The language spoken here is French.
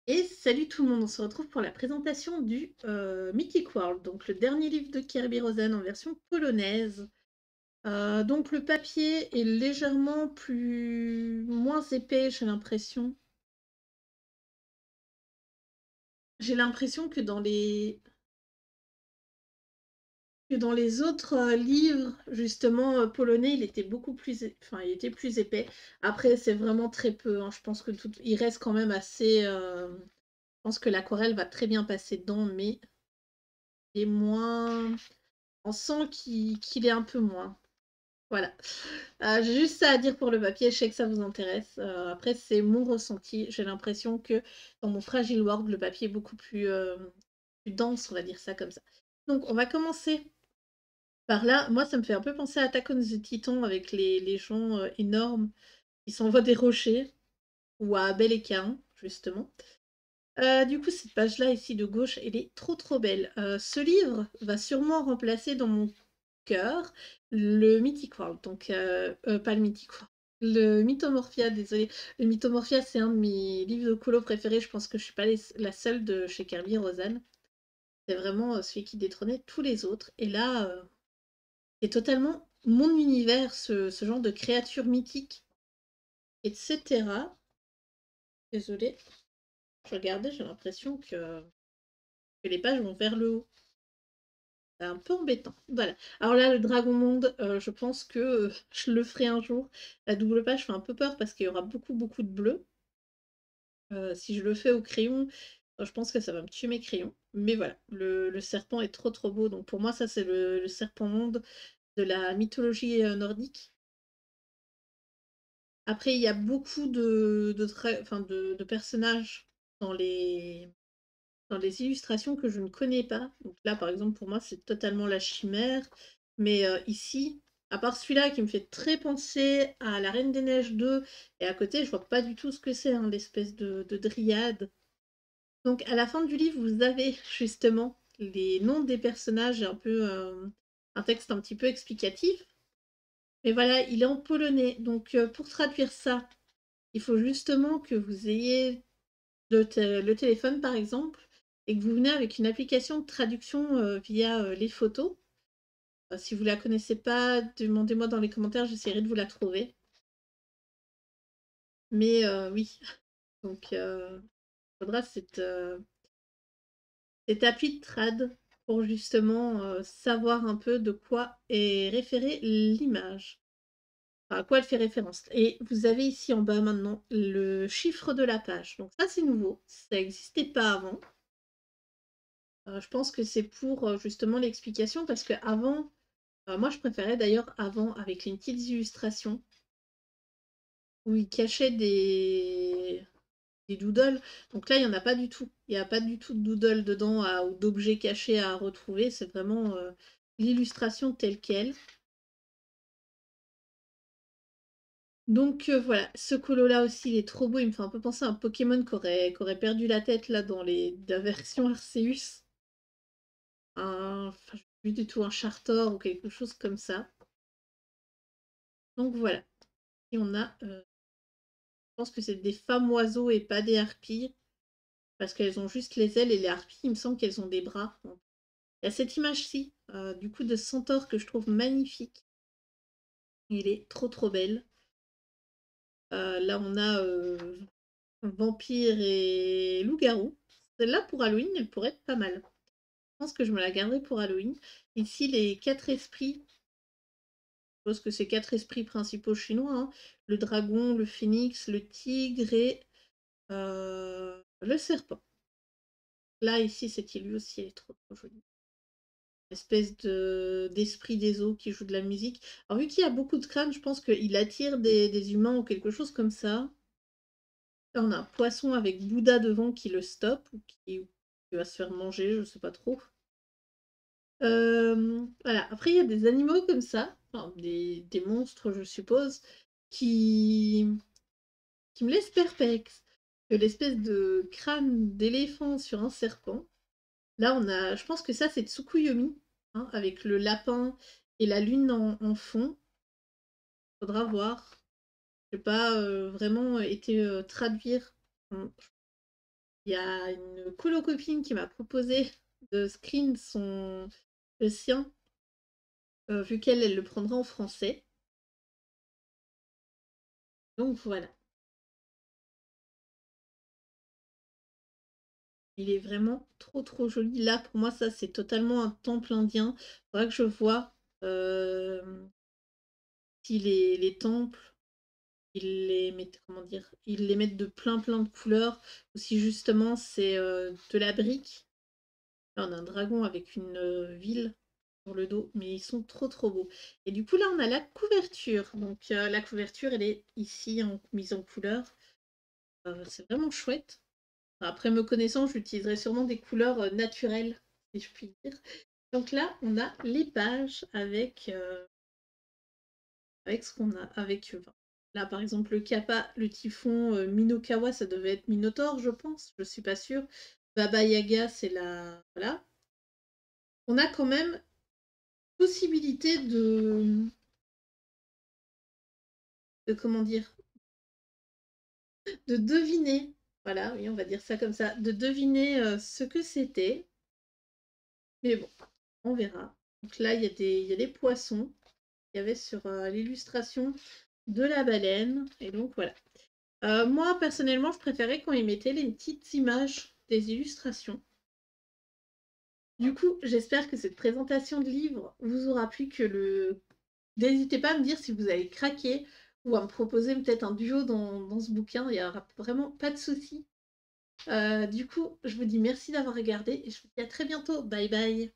Et salut tout le monde, on se retrouve pour la présentation du Mythic World, donc le dernier livre de Kirby Rosen en version polonaise. Donc le papier est légèrement moins épais, j'ai l'impression. J'ai l'impression que dans les autres livres, justement, polonais, il était enfin, il était plus épais. Après, c'est vraiment très peu, hein. Je pense que il reste quand même assez. Je pense que l'aquarelle va très bien passer dedans, mais il est moins. On sent qu'il est un peu moins. Voilà. J'ai juste ça à dire pour le papier, je sais que ça vous intéresse. Après, c'est mon ressenti. J'ai l'impression que dans mon Fragile World, le papier est beaucoup plus dense, on va dire ça comme ça. Donc, on va commencer par là. Moi, ça me fait un peu penser à Attack on the Titan avec les gens énormes qui s'envoient des rochers, ou à Abel et Caïn, justement. Du coup, cette page-là, ici de gauche, elle est trop trop belle. Ce livre va sûrement remplacer dans mon cœur le Mythic World. Donc, pas le Mythic World. Le Mythomorphia, désolé. Le Mythomorphia, c'est un de mes livres de colo préférés. Je pense que je suis pas la seule de chez Kirby Rosanne. C'est vraiment celui qui détrônait tous les autres. Et là, c'est totalement mon univers, ce genre de créatures mythiques, etc. Désolée. Je regardais, j'ai l'impression que les pages vont vers le haut. C'est un peu embêtant. Voilà. Alors là, le Dragon Monde, je pense que je le ferai un jour. La double page fait un peu peur parce qu'il y aura beaucoup, beaucoup de bleu. Si je le fais au crayon, je pense que ça va me tuer mes crayons. Mais voilà, le serpent est trop, trop beau. Donc pour moi, ça, c'est le serpent monde de la mythologie nordique. Après, il y a beaucoup enfin, de personnages dans dans les illustrations que je ne connais pas. Donc là, par exemple, pour moi, c'est totalement la chimère. Mais ici, à part celui-là qui me fait très penser à la Reine des Neiges 2, et à côté, je vois pas du tout ce que c'est, hein, l'espèce de dryade. Donc à la fin du livre, vous avez justement les noms des personnages et un peu un texte un petit peu explicatif. Mais voilà, il est en polonais. Donc pour traduire ça, il faut justement que vous ayez le téléphone, par exemple, et que vous venez avec une application de traduction via les photos. Si vous la connaissez pas, demandez-moi dans les commentaires, j'essaierai de vous la trouver. Mais oui, donc il faudra cette appli de trad pour justement savoir un peu de quoi est référée l'image. Enfin, à quoi elle fait référence. Et vous avez ici en bas maintenant le chiffre de la page. Donc ça c'est nouveau, ça n'existait pas avant. Je pense que c'est pour justement l'explication parce que avant, moi je préférais d'ailleurs avant avec les petites illustrations où ils cachaient des doodles. Donc là, il n'y en a pas du tout. Il n'y a pas du tout de doodle dedans ou d'objets cachés à retrouver. C'est vraiment l'illustration telle quelle. Donc voilà, ce colo-là aussi, il est trop beau. Il me fait un peu penser à un Pokémon qui aurait perdu la tête là dans la version Arceus. Enfin, je sais plus du tout, un Chartor ou quelque chose comme ça. Donc voilà. Et on a, je pense que c'est des femmes oiseaux et pas des harpies. Parce qu'elles ont juste les ailes et les harpies, il me semble qu'elles ont des bras. Il y a cette image-ci, du coup, de centaure que je trouve magnifique. Il est trop trop belle. Là, on a vampire et loup-garou. Celle-là, pour Halloween, elle pourrait être pas mal. Je pense que je me la garderai pour Halloween. Ici, les quatre esprits. Je suppose que c'est quatre esprits principaux chinois, hein. Le dragon, le phénix, le tigre et le serpent. Là, ici, cette île aussi, elle est trop, trop jolie. Espèce d'esprit des eaux qui joue de la musique. Alors, vu qu'il y a beaucoup de crânes, je pense qu'il attire des humains ou quelque chose comme ça. Là, on a un poisson avec Bouddha devant qui le stoppe ou qui va se faire manger, je sais pas trop. Voilà. Après, il y a des animaux comme ça, enfin, des monstres, je suppose, qui, qui me laissent perplexe. Que l'espèce de crâne d'éléphant sur un serpent. Là, je pense que ça, c'est Tsukuyomi, hein, avec le lapin et la lune en fond. Faudra voir. Je n'ai pas vraiment été traduire. Il y a une colo-copine qui m'a proposé de screen le sien, vu qu'elle, elle le prendra en français. Donc voilà. Il est vraiment trop trop joli. Là, pour moi, ça, c'est totalement un temple indien. Faudra que je vois si les temples, ils les mettent, comment dire, ils les mettent de plein plein de couleurs, ou si justement c'est de la brique. Là, on a un dragon avec une ville sur le dos, mais ils sont trop trop beaux. Et du coup, là, on a la couverture. Donc, la couverture, elle est ici mise en couleur. C'est vraiment chouette. Après, me connaissant, j'utiliserai sûrement des couleurs naturelles, si je puis dire. Donc là, on a les pages avec ce qu'on a. Là, par exemple, le Kappa, le typhon Minokawa, ça devait être Minotaure, je pense. Je suis pas sûre. Baba Yaga, c'est la. Voilà. On a quand même possibilité de comment dire, de deviner, voilà, oui, on va dire ça comme ça, de deviner ce que c'était. Mais bon, on verra. Donc là, il y a des poissons qu'il y avait sur l'illustration de la baleine. Et donc voilà. Moi, personnellement, je préférais quand ils mettaient les petites images des illustrations. Du coup, j'espère que cette présentation de livre vous aura plu, que le... N'hésitez pas à me dire si vous avez craqué ou à me proposer peut-être un duo dans ce bouquin. Il n'y aura vraiment pas de souci. Du coup, je vous dis merci d'avoir regardé et je vous dis à très bientôt. Bye bye.